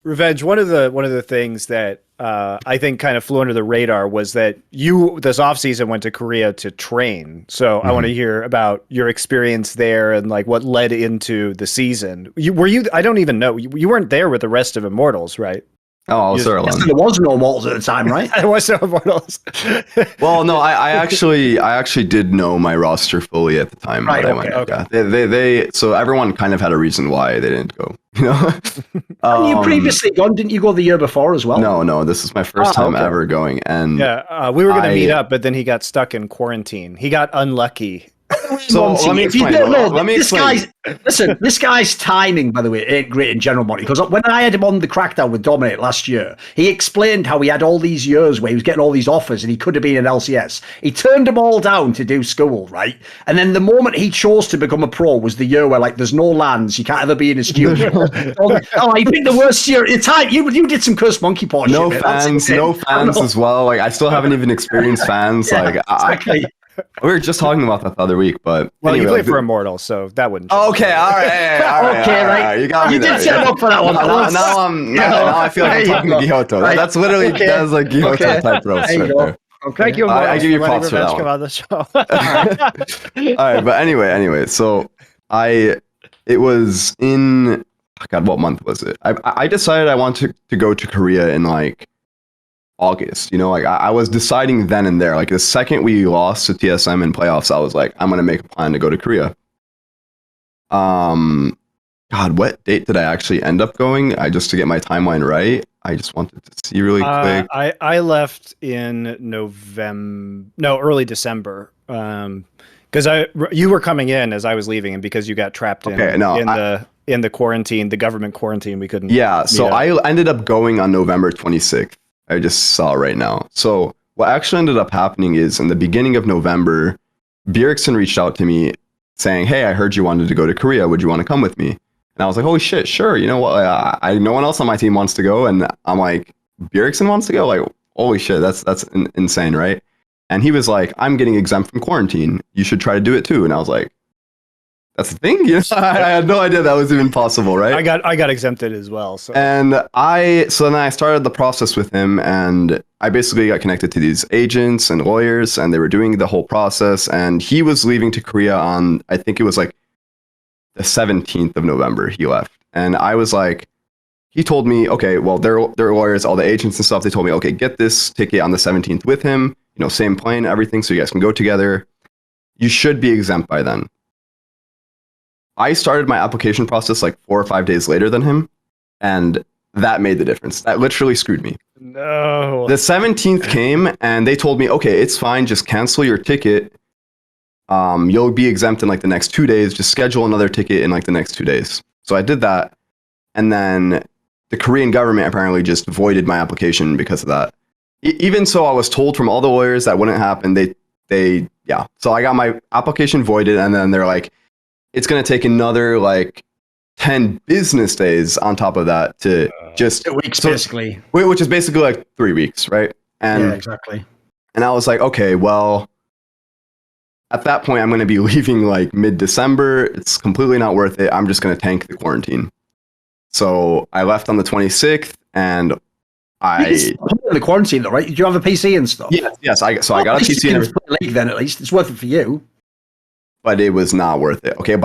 Revenge, one of the things that I think kind of flew under the radar was that you this offseason went to Korea to train. So I want to hear about your experience there and like what led into the season. I don't even know. You weren't there with the rest of Immortals, right? Oh, I was there alone. There was no Immortals at the time, right? There was no Immortals. Well, no, I actually did know my roster fully at the time. Right, that I went. okay. Yeah. They so everyone kind of had a reason why they didn't go. You know. You previously gone? Didn't you go the year before as well? No. This is my first time ever going, and we were going to meet up, but then he got stuck in quarantine. He got unlucky. So let me explain. This guy's timing, by the way, ain't great in general, Monty. Because when I had him on the Crackdown with Dominate last year, he explained how he had all these years where he was getting all these offers and he could have been an LCS. He turned them all down to do school, right? And then the moment he chose to become a pro was the year where like there's no lands, you can't ever be in a studio. I think the worst year at the time. You did some cursed monkey paw shit. No fans as well. Like I still haven't even experienced fans. Yeah, like exactly. We were just talking about that the other week, but anyway, you play for Immortals, so that wouldn't. Okay, all right. You got me. You did set up for that one. Now I feel like I'm talking to Gihoto. Right. That's literally that's like Gihoto type roast. There you go. Okay. Thank you. I give you props for that one. Come on the show. All right, but anyway, so it was in God, what month was it? I decided I wanted to go to Korea in like August, you know, like I was deciding then and there, like the second we lost to TSM in playoffs, I was like, I'm going to make a plan to go to Korea. God, what date did I actually end up going? Just to get my timeline right. I just wanted to see really quick. I left in early December. Because you were coming in as I was leaving, and because you got trapped in the quarantine, the government quarantine, we couldn't. Yeah, so I ended up going on November 26th. I just saw right now. So what actually ended up happening is in the beginning of November, Bjergsen reached out to me saying, "Hey, I heard you wanted to go to Korea. Would you want to come with me?" And I was like, "Holy shit, sure. You know what? No one else on my team wants to go." And I'm like, "Bjergsen wants to go? Like, holy shit, that's insane, right?" And he was like, "I'm getting exempt from quarantine. You should try to do it too." And I was like, "That's the thing?" You know, I had no idea that was even possible, right? I got exempted as well. So then I started the process with him, and I basically got connected to these agents and lawyers, and they were doing the whole process. And he was leaving to Korea on, I think it was like the 17th of November. He left, and I was like, he told me, okay, well, their lawyers, all the agents and stuff, they told me, okay, get this ticket on the 17th with him. You know, same plane, everything, so you guys can go together. You should be exempt by then. I started my application process like 4 or 5 days later than him, and that made the difference. That literally screwed me. No. The 17th came, and they told me, okay, it's fine, just cancel your ticket. You'll be exempt in like the next 2 days. Just schedule another ticket in like the next 2 days. So I did that, and then the Korean government apparently just voided my application because of that. Even so, I was told from all the lawyers that wouldn't happen. So I got my application voided, and then they're like, it's going to take another like 10 business days on top of that to just 2 weeks, basically. Which is basically like 3 weeks, right? And, yeah, exactly. And I was like, okay, well, at that point, I'm going to be leaving like mid-December. It's completely not worth it. I'm just going to tank the quarantine. So I left on the 26th, and in the quarantine, though, right? Did you have a PC and stuff? Yes. I got a PC. And league, then at least it's worth it for you. But it was not worth it. Okay,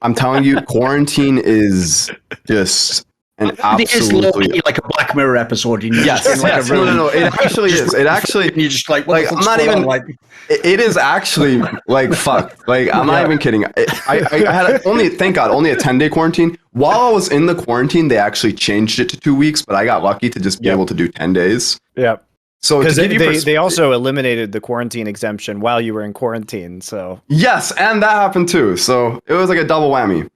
I'm telling you, quarantine is just an absolutely like a Black Mirror episode. Yes. No. It actually is. It actually. You're just like I'm not even. It is actually like fuck. Like I'm not even kidding. I had thank God, only a 10-day quarantine. While I was in the quarantine, they actually changed it to 2 weeks, but I got lucky to just be able to do 10 days. Yeah. So because they also eliminated the quarantine exemption while you were in quarantine. So yes, and that happened too. So it was like a double whammy.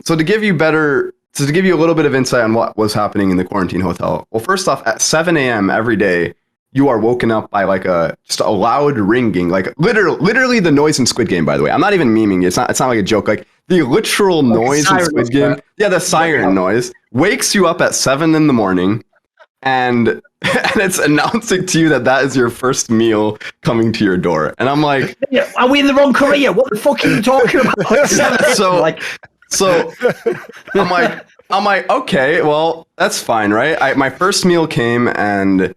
So to give you a little bit of insight on what was happening in the quarantine hotel. Well, first off, at 7 a.m. every day, you are woken up by like just a loud ringing, like literally the noise in Squid Game. By the way, I'm not even memeing. It's not like a joke. Like the literal noise in Squid Game. Yeah, the siren noise wakes you up at 7 in the morning, and it's announcing to you that is your first meal coming to your door. And I'm like, are we in the wrong Korea? What the fuck are you talking about? So I'm like, I'm like, okay, well, that's fine, right? My first meal came and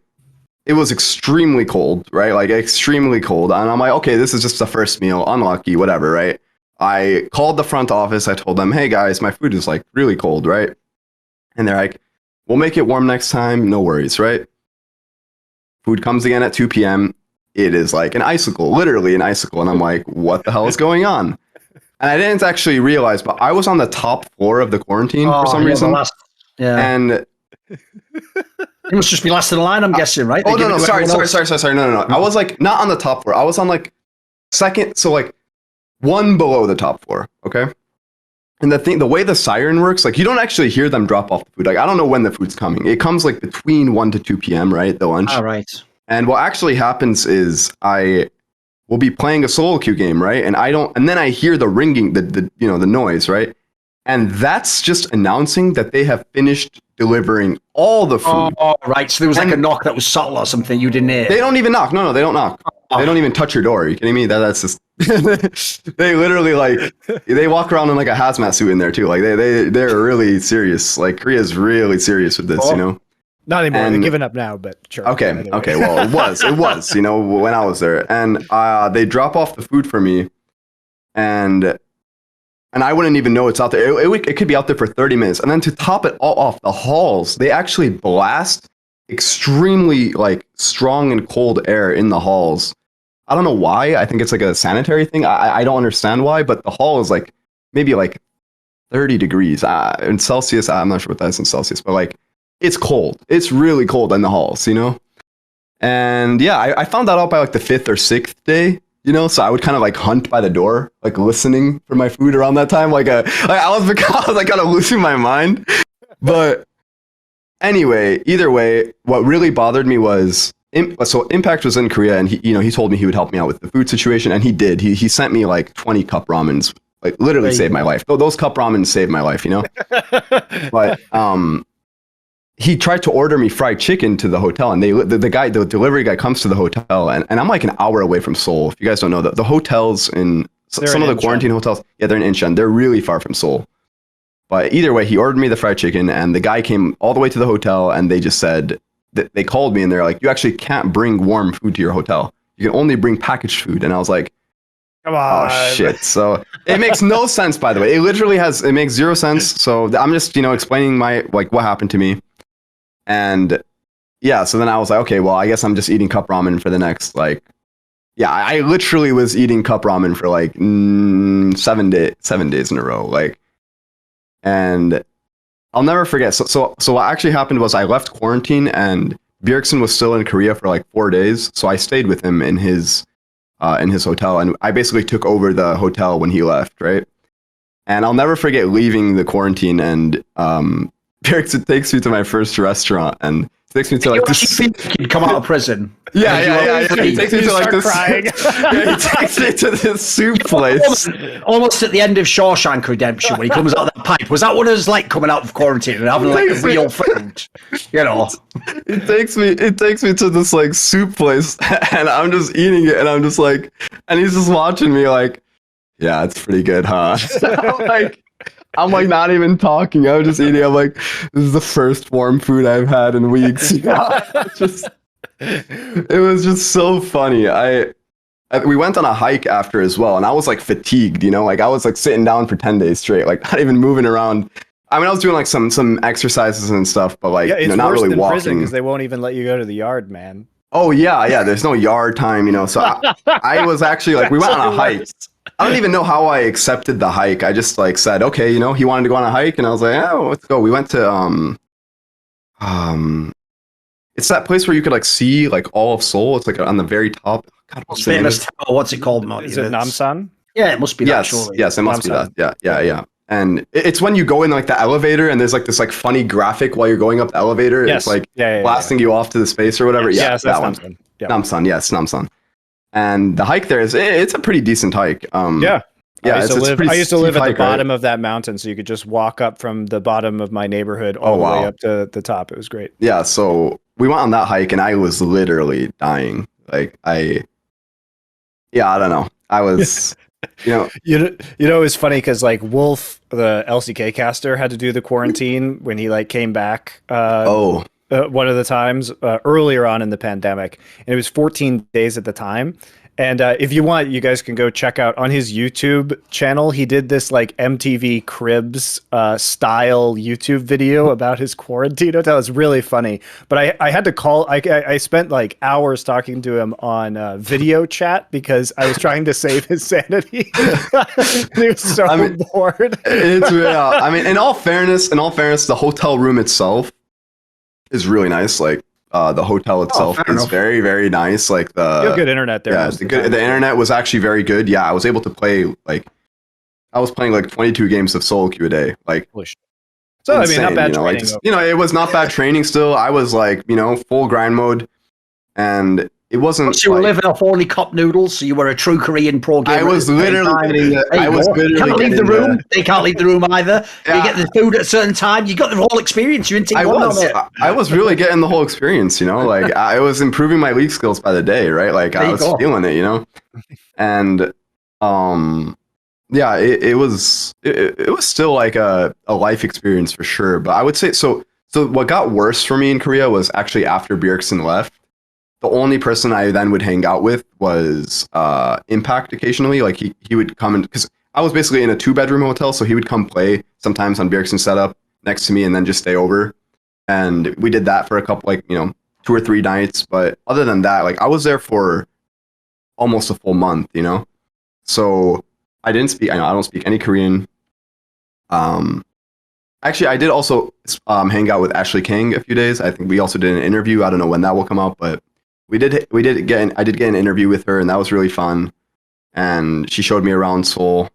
it was extremely cold, right? Like extremely cold. And I'm like, okay, this is just the first meal, unlucky, whatever, right? I called the front office. I told them, hey guys, my food is like really cold, right? And they're like, we'll make it warm next time. No worries, right? Food comes again at 2 p.m. It is like an icicle, literally an icicle. And I'm like, what the hell is going on? And I didn't actually realize, but I was on the top floor of the quarantine for some reason. And you must just be last in the line, I'm guessing, right? No, sorry. No. I was like not on the top floor. I was on like second, so like one below the top floor. Okay. And the way the siren works, like you don't actually hear them drop off the food. Like I don't know when the food's coming. It comes like between 1 to 2 p.m. Right, the lunch. All right. And what actually happens is I will be playing a solo queue game, right? And then I hear the ringing, the noise, right? And that's just announcing that they have finished delivering all the food. Oh, right. So there was like a knock that was subtle or something you didn't hear. They don't even knock. No, they don't knock. They don't even touch your door. Are you kidding me? That's just they literally like they walk around in like a hazmat suit in there too. Like they're really serious. Like Korea's really serious with this, you know. Not anymore. They're giving up now, but sure. Okay. Well, it was, you know, when I was there, and they drop off the food for me, and I wouldn't even know it's out there. It could be out there for 30 minutes, and then to top it all off, the halls they actually blast extremely like strong and cold air in the halls. I don't know why. I think it's like a sanitary thing. I don't understand why, but the hall is like maybe like 30 degrees in Celsius. I'm not sure what that is in Celsius, but like it's cold. It's really cold in the halls, you know? And yeah, I found that out by like the 5th or 6th day, you know? So I would kind of like hunt by the door, like listening for my food around that time. I was like kind of losing my mind. But anyway, either way, what really bothered me was so Impact was in Korea, and he told me he would help me out with the food situation, and he did. He sent me like 20 cup ramens, like literally saved my life. Those cup ramens saved my life, you know. But he tried to order me fried chicken to the hotel, and the delivery guy comes to the hotel, and I'm like an hour away from Seoul. If you guys don't know, the hotels in some of the quarantine hotels, yeah, they're in Incheon. They're really far from Seoul. But either way, he ordered me the fried chicken, and the guy came all the way to the hotel, and they just said that they called me, and they're like, you actually can't bring warm food to your hotel. You can only bring packaged food. And I was like, come on. Oh shit. So it makes no sense, by the way. It makes zero sense. So I'm just, explaining what happened to me. And yeah, so then I was like, okay, well, I guess I'm just eating cup ramen for the next, I literally was eating cup ramen for 7 days in a row. And I'll never forget. So what actually happened was I left quarantine, and Bjergsen was still in Korea for 4 days. So I stayed with him in his hotel, and I basically took over the hotel when he left, right? And I'll never forget leaving the quarantine, and Bjergsen takes me to my first restaurant, and takes me to this. You'd come out of prison. Yeah. He takes me to this. Crying. He takes me to this soup place. Almost at the end of Shawshank Redemption, when he comes out of that pipe. Was that what it was like coming out of quarantine and having a real food? You know. It takes me to this soup place, and I'm just eating it, and I'm just and he's just watching me yeah, it's pretty good, huh? I'm not even talking. I'm just eating. I'm this is the first warm food I've had in weeks. It was just so funny. We went on a hike after as well, and I was fatigued, I was sitting down for 10 days straight, not even moving around. I mean, I was doing some exercises and stuff, but it's not worse really than walking, because they won't even let you go to the yard, man. Oh yeah. There's no yard time, So I was actually we went on a hike. I don't even know how I accepted the hike. I just said, okay, he wanted to go on a hike, and I was like, oh, let's go. We went to it's that place where you could see all of Seoul. It's on the very top. God, what's it called? Is it Namsan? Yeah, it must be that. Yes, surely. Yes, it must Namsan. be that. Yeah. And it's when you go in the elevator, and there's this funny graphic while you're going up the elevator. Yes. It's blasting you off to the space or whatever. Yes, that that's one. Namsan. Yeah. Namsan, yes, Namsan. And the hike there it's a pretty decent hike. Yeah. Yeah, I used to live at the hike, bottom of that mountain, so you could just walk up from the bottom of my neighborhood all the way up to the top. It was great. Yeah, so we went on that hike, and I was literally dying. I don't know. I was It's funny because like Wolf, the LCK caster, had to do the quarantine when he like came back. One of the times earlier on in the pandemic, and it was 14 days at the time. And if you want, you guys can go check out on his YouTube channel. He did this like MTV Cribs style YouTube video about his quarantine hotel. It's really funny. But I had to call. I spent like hours talking to him on video chat because I was trying to save his sanity. He was so bored. It's real. I mean, in all fairness, the hotel room itself is really nice. Like, the hotel itself is very, very nice. Like you have good internet there. Yeah, the internet was actually very good. Yeah, I was able to play I was playing like 22 games of solo queue a day. Like, so insane, I mean, not bad training. It was not bad training. Still, I was like, full grind mode, and it wasn't. So you were living off only cup noodles. So you were a true Korean pro gamer. I was literally you can't leave the room. They can't leave the room either. Yeah. You get the food at a certain time. You got the whole experience. You're in team one on it. I was really getting the whole experience. Like I was improving my league skills by the day. Right, like I was feeling it. And yeah, it was still like a life experience for sure. But I would say so. What got worse for me in Korea was actually after Bjergsen left. The only person I then would hang out with was Impact occasionally. Like he would come in because I was basically in a 2-bedroom hotel, so he would come play sometimes on Bjergsen's setup next to me and then just stay over. And we did that for a couple, 2 or 3 nights. But other than that, like I was there for almost a full month, So I didn't speak. I don't speak any Korean. Actually, I did also hang out with Ashley King a few days. I think we also did an interview. I don't know when that will come up, but I did get an interview with her, and that was really fun. And she showed me around Seoul.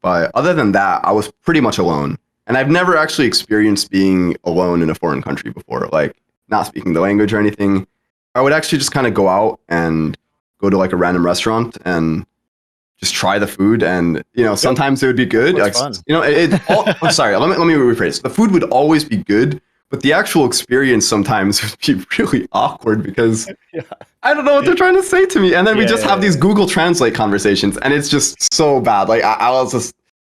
But other than that, I was pretty much alone. And I've never actually experienced being alone in a foreign country before, like not speaking the language or anything. I would actually just kind of go out and go to like a random restaurant and just try the food, and sometimes it would be good. Like, fun. I'm sorry. Let me rephrase. The food would always be good, but the actual experience sometimes would be really awkward because I don't know what they're trying to say to me, and then we just have these Google Translate conversations, and it's just so bad. Like I was just.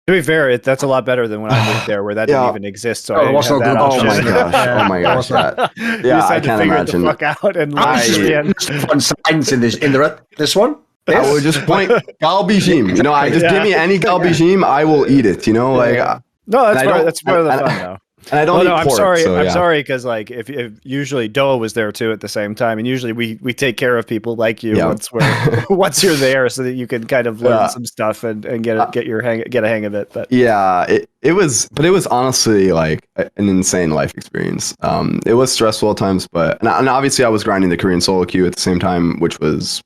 To be fair, that's a lot better than when I moved there, where that didn't even exist. So oh my gosh! I can't imagine. The fuck out and fun signs in this one. I would just point galbijim. Give me any galbijim, I will eat it. No, that's part of the fun though. And I don't eat pork. I'm sorry because like if usually Doa was there too at the same time, and usually we take care of people like you once you're there, so that you can kind of learn some stuff and get a hang of it. But yeah, it was honestly like an insane life experience. It was stressful at times, but and obviously I was grinding the Korean solo queue at the same time, which was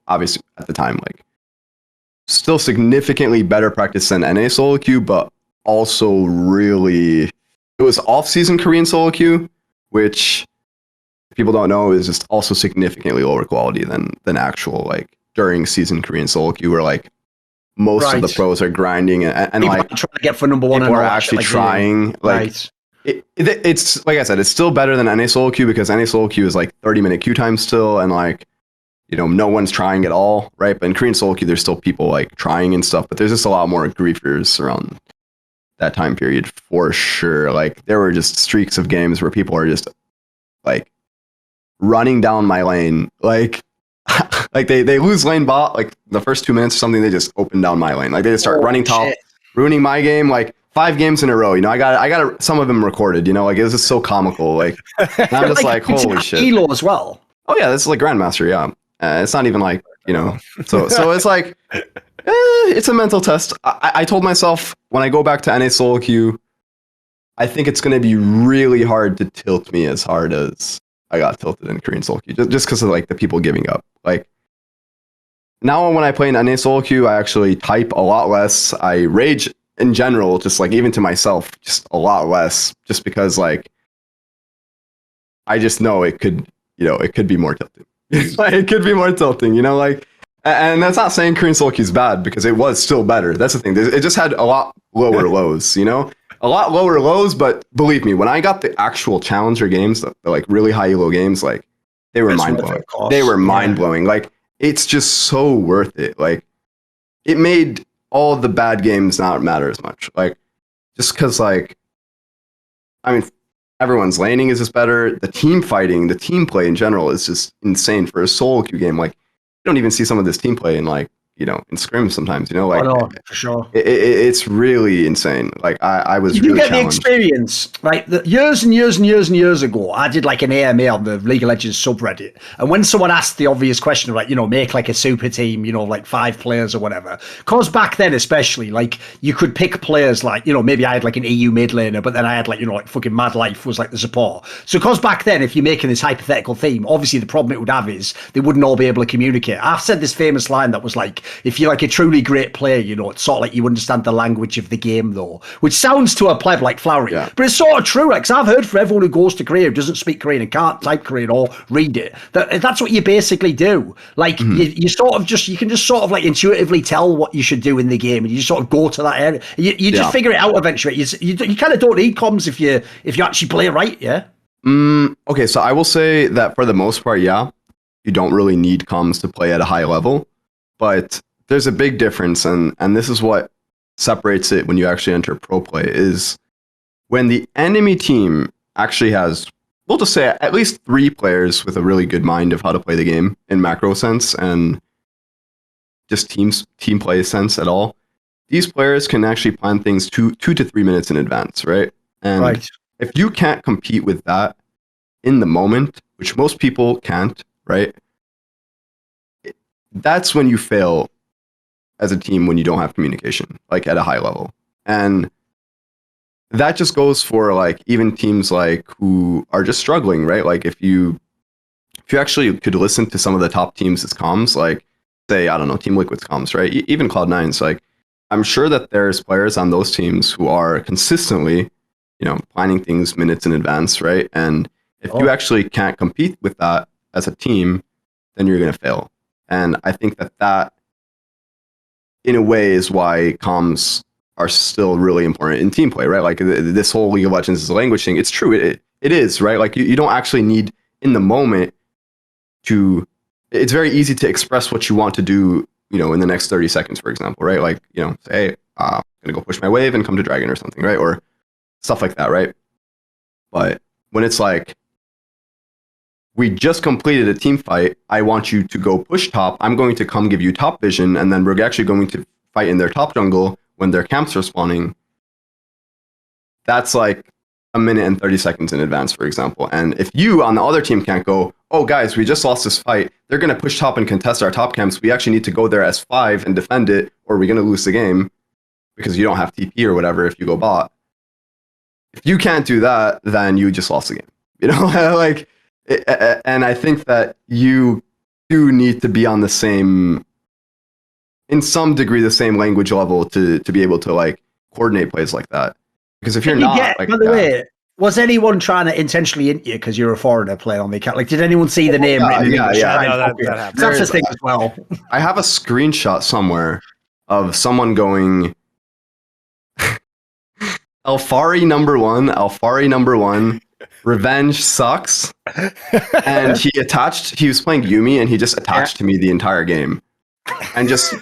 obviously at the time like still significantly better practice than NA solo queue, but also really. It was off-season Korean solo queue, which people don't know is just also significantly lower quality than actual like during season Korean solo queue, where like most of the pros are grinding and like trying to get for number one. People are actually trying. Like it's like I said, it's still better than NA solo queue because NA solo queue is like 30-minute queue time still, and like no one's trying at all, right? But in Korean solo queue, there's still people like trying and stuff, but there's just a lot more griefers around that time period for sure. Like there were just streaks of games where people are just like running down my lane, like they lose lane bot like the first 2 minutes or something, they just open down my lane, like they just start running top, ruining my game like 5 games in a row. I got some of them recorded. Like it was just so comical. Like and I'm just like holy shit. Elo as well. Oh yeah, this is like Grandmaster. Yeah, it's not even like so it's like. It's a mental test. I told myself when I go back to NA solo queue, I think it's going to be really hard to tilt me as hard as I got tilted in Korean solo queue, just because of like the people giving up. Like now when I play in NA solo queue, I actually type a lot less. I rage in general, just like even to myself, just a lot less, just because like I just know it could be more tilting. It could be more tilting, like. And that's not saying Korean solo queue is bad, because it was still better. That's the thing. It just had a lot lower lows, a lot lower lows. But believe me, when I got the actual challenger games, the like really high elo games, like they were mind blowing. They were mind blowing. Like it's just so worth it. Like it made all the bad games not matter as much. Like, just because, like, I mean, everyone's laning is just better. The team fighting, the team play in general is just insane for a solo queue game. Like, you don't even see some of this team play in, like, you know, in scrims sometimes, you know, like, for sure. It's really insane. Like, I was you really get challenged. the experience, right? Years and years and years and years ago, I did like an AMA on the League of Legends subreddit. And when someone asked the obvious question of like, you know, make like a super team, you know, like 5 players or whatever, because back then especially, like you could pick players like, you know, maybe I had like an EU mid laner, but then I had like, you know, like fucking Mad Life was like the support. So because back then, if you're making this hypothetical theme, obviously the problem it would have is they wouldn't all be able to communicate. I've said this famous line that was like, if you're like a truly great player, you know, it's sort of like you understand the language of the game though, which sounds to a pleb like flowery, but it's sort of true. Like, 'cause I've heard for everyone who goes to Korea who doesn't speak Korean and can't type Korean or read it, that's what you basically do. Like, you sort of just, you can just sort of like intuitively tell what you should do in the game, and you just sort of go to that area. You just figure it out eventually. You kind of don't need comms if you actually play right, yeah? Okay, so I will say that for the most part, yeah, you don't really need comms to play at a high level, but there's a big difference, and this is what separates it when you actually enter pro play, is when the enemy team actually has, we'll just say, at least 3 players with a really good mind of how to play the game in macro sense and just team play sense at all. These players can actually plan things 2 to 3 minutes in advance, right? And if you can't compete with that in the moment, which most people can't, right? That's when you fail as a team, when you don't have communication, like at a high level. And that just goes for like even teams like who are just struggling, right? Like if you actually could listen to some of the top teams' comms, like say, I don't know, Team Liquid's comms, right? Even Cloud9's, like I'm sure that there's players on those teams who are consistently, you know, planning things minutes in advance, right? And if you actually can't compete with that as a team, then you're going to fail. And I think that in a way is why comms are still really important in team play, right? Like this whole League of Legends is a language thing. It's true. It is, right? Like you don't actually need in the moment to, it's very easy to express what you want to do, you know, in the next 30 seconds, for example, right? Like, you know, say, hey, I'm going to go push my wave and come to Dragon or something, right? Or stuff like that, right? But when it's like, we just completed a team fight, I want you to go push top, I'm going to come give you top vision, and then we're actually going to fight in their top jungle when their camps are spawning. That's like a minute and 30 seconds in advance, for example. And if you on the other team can't go, oh guys, we just lost this fight, they're going to push top and contest our top camps, we actually need to go there as 5 and defend it, or we're going to lose the game because you don't have TP or whatever if you go bot. If you can't do that, then you just lost the game. You know, like, and I think that you do need to be on the same, in some degree, the same language level to be able to like coordinate plays like that. Because if you're not, like, by the way, was anyone trying to intentionally int you because you're a foreigner playing on the account? Like, did anyone see the name written in English? No, that happens. That's the thing as well. I have a screenshot somewhere of someone going, Alfari number one, revenge sucks. And he was playing Yuumi, and he just attached to me the entire game. And just,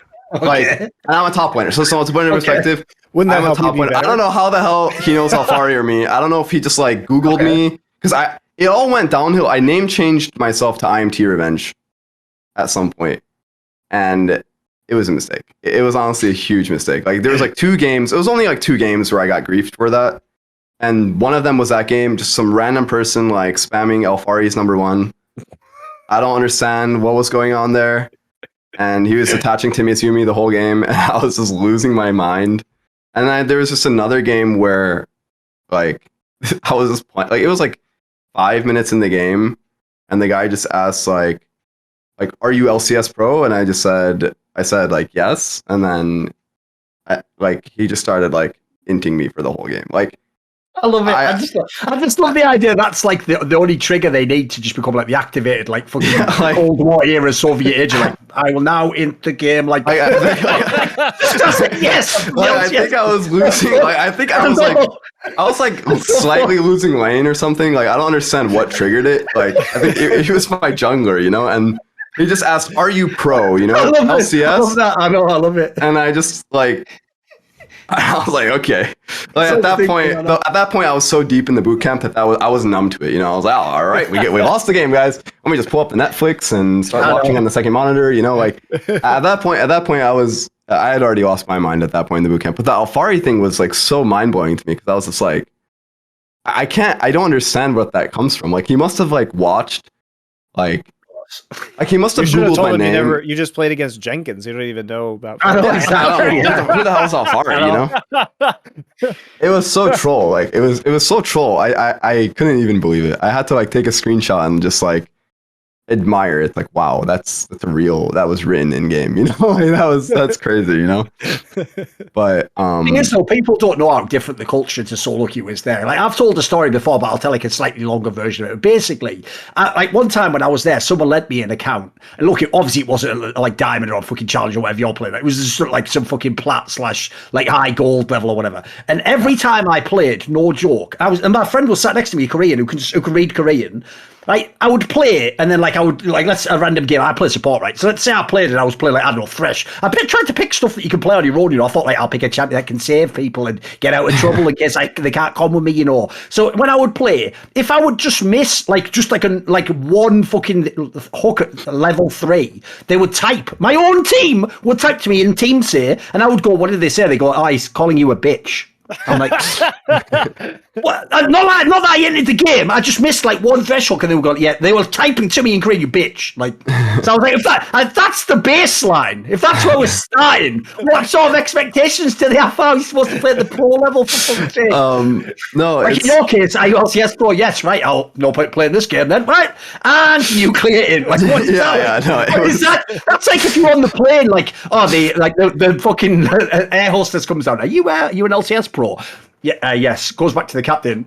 like, and I'm a top laner. So to put it in perspective, wouldn't that help you be better? I don't know how the hell he knows Alfari or me. I don't know if he just, like, Googled me. Because it all went downhill. I name changed myself to IMT Revenge at some point. And it was a mistake. It was honestly a huge mistake. Like, there was like 2 games. It was only like 2 games where I got griefed for that. And one of them was that game, just some random person like spamming Alfari's number 1. I don't understand what was going on there. And he was attaching to me as Yuumi the whole game. And I was just losing my mind. And then there was just another game where, like, I was just playing, like, it was like 5 minutes in the game. And the guy just asked, like, are you LCS Pro? And I said, like, yes. And then, he just started, like, inting me for the whole game. Like, I love it. I just love the idea. That's like the only trigger they need to just become like the activated, like fucking Cold War era Soviet age. Like, I will now int the game. Like, yes. I think I was losing. Like, I think I was like slightly losing lane or something. Like, I don't understand what triggered it. Like, I think it was my jungler, you know, and He just asked, "Are you pro?" You know, I love LCS. it. I love that. I know. I love it. And I just like, I was like, okay. Like So at that thinking point, I was so deep in the boot camp that I was numb to it. You know, I was like, oh, all right, we lost the game, guys. Let me just pull up the Netflix and start watching on the second monitor. You know, like at that point, I had already lost my mind at that point in the boot camp. But the Alfari thing was like so mind blowing to me because I was just like, I don't understand what that comes from. Like he must have like watched, like he must have Googled my name. You just played against Jenkins. You don't even know about. I know exactly. Who the hell's Alfari? You know, it was so troll. Like it was so troll. I couldn't even believe it. I had to like take a screenshot and just like admire it. Like wow, that's real. That was written in game. You know, like, that's crazy. You know, but the thing is, though, people don't know how different the culture to solo queue is there. Like I've told a story before, but I'll tell like a slightly longer version of it. Basically, like one time when I was there, someone lent me an account, and look, obviously it wasn't like diamond or fucking challenge or whatever you're playing. It was just sort of like some fucking plat / like high gold level or whatever. And every time I played, no joke, and my friend was sat next to me, Korean, who can read Korean. Like I would play, and then like I would like let's a random game. I play support, right? So let's say I played and I was playing like I don't know Thresh. I tried to pick stuff that you can play on your own. You know, I thought like I'll pick a champion that can save people and get out of trouble in case they can't come with me. You know. So when I would play, if I would just miss like one fucking hook at level 3, they would type. My own team would type to me in team say, and I would go, "What did they say?" They go, "Oh, he's calling you a bitch." I'm like, what? Not that I ended the game. I just missed like one threshold, and they were going, yeah, they were typing to me and Korean, you bitch. Like, so I was like, if that's the baseline, if that's where we're starting, what sort of expectations do they have? How are you supposed to play at the pro level for fuck's sake? No, like in your case, I LCS pro, yes, right. I'll no point playing this game then, right? And nucleating. Like, what is that? No, what is that? That's like if you're on the plane, like, oh, the fucking air hostess comes down. Are you an LCS pro? Yeah, yes. Goes back to the captain.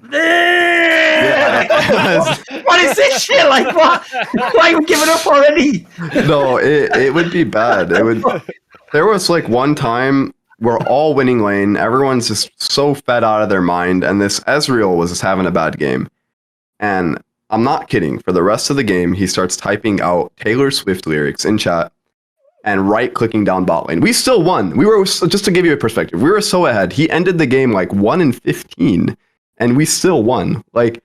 What is this shit? Like, what? Why are you giving up already? No, it would be bad. There was like one time we're all winning lane. Everyone's just so fed out of their mind, and this Ezreal was just having a bad game. And I'm not kidding. For the rest of the game, he starts typing out Taylor Swift lyrics in chat and right-clicking down bot lane. We still won. We were, just to give you a perspective, we were so ahead. He ended the game like 1-15, and we still won. Like,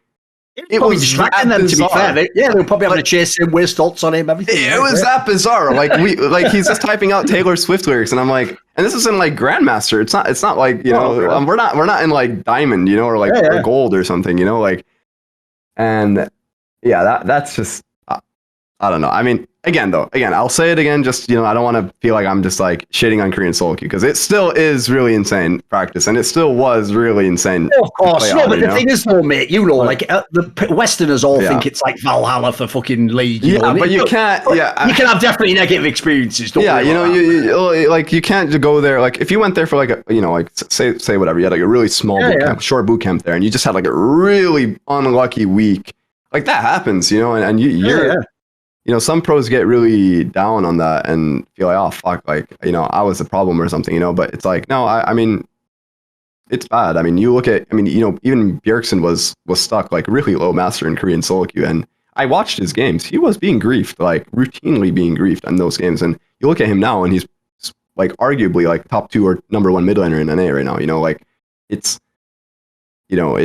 it was distracting them, to be fair. They were probably having to chase him, waste ults on him, everything. It was that bizarre. Like he's just typing out Taylor Swift lyrics, and I'm like, and this isn't like Grandmaster. It's not like, you know, we're not in like Diamond, you know, or like or Gold or something, you know, like, and yeah, that's just I don't know. I mean, again, I'll say it again. Just, you know, I don't want to feel like I'm just like shitting on Korean solo queue, because it still is really insane practice, and it still was really insane. Oh, of course, no, but the thing is, though, mate, you know, like the Westerners all think it's like Valhalla for fucking League. You know? But you can't. Yeah, you can have definitely negative experiences. Don't you know, you like you can't go there. Like if you went there for like a, you know, like say whatever, you had like a really small boot camp, short boot camp there, and you just had like a really unlucky week. Like that happens, you know, and you're. You know, some pros get really down on that and feel like, oh, fuck, like, you know, I was the problem or something, you know, but it's like, no, I mean, it's bad. I mean, you look at, I mean, you know, even Bjergsen was stuck, like, really low master in Korean solo queue, and I watched his games. He was being griefed, like, routinely being griefed in those games, and you look at him now, and he's, like, arguably, like, top 2 or number 1 mid laner in NA right now, you know, like, it's, you know,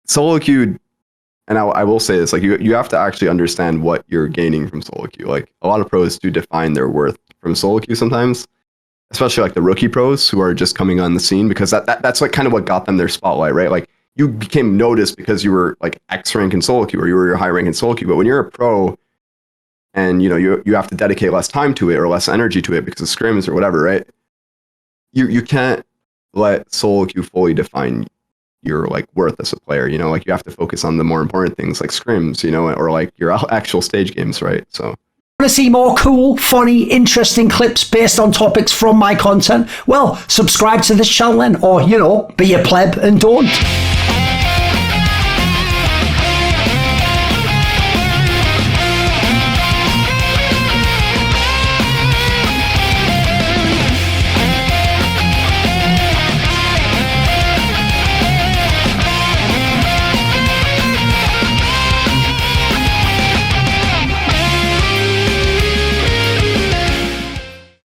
solo queue. And I will say this, like you have to actually understand what you're gaining from solo queue. Like a lot of pros do define their worth from solo queue sometimes, especially like the rookie pros who are just coming on the scene, because that's like kind of what got them their spotlight, right? Like you became noticed because you were like X rank in solo queue, or you were high rank in solo queue. But when you're a pro and you know you have to dedicate less time to it or less energy to it because of scrims or whatever, right? You can't let solo queue fully define your like worth as a player, you know, like you have to focus on the more important things like scrims, you know, or like your actual stage games, right? So want to see more cool, funny, interesting clips based on topics from my content? Well, subscribe to this channel then, or, you know, be a pleb and don't.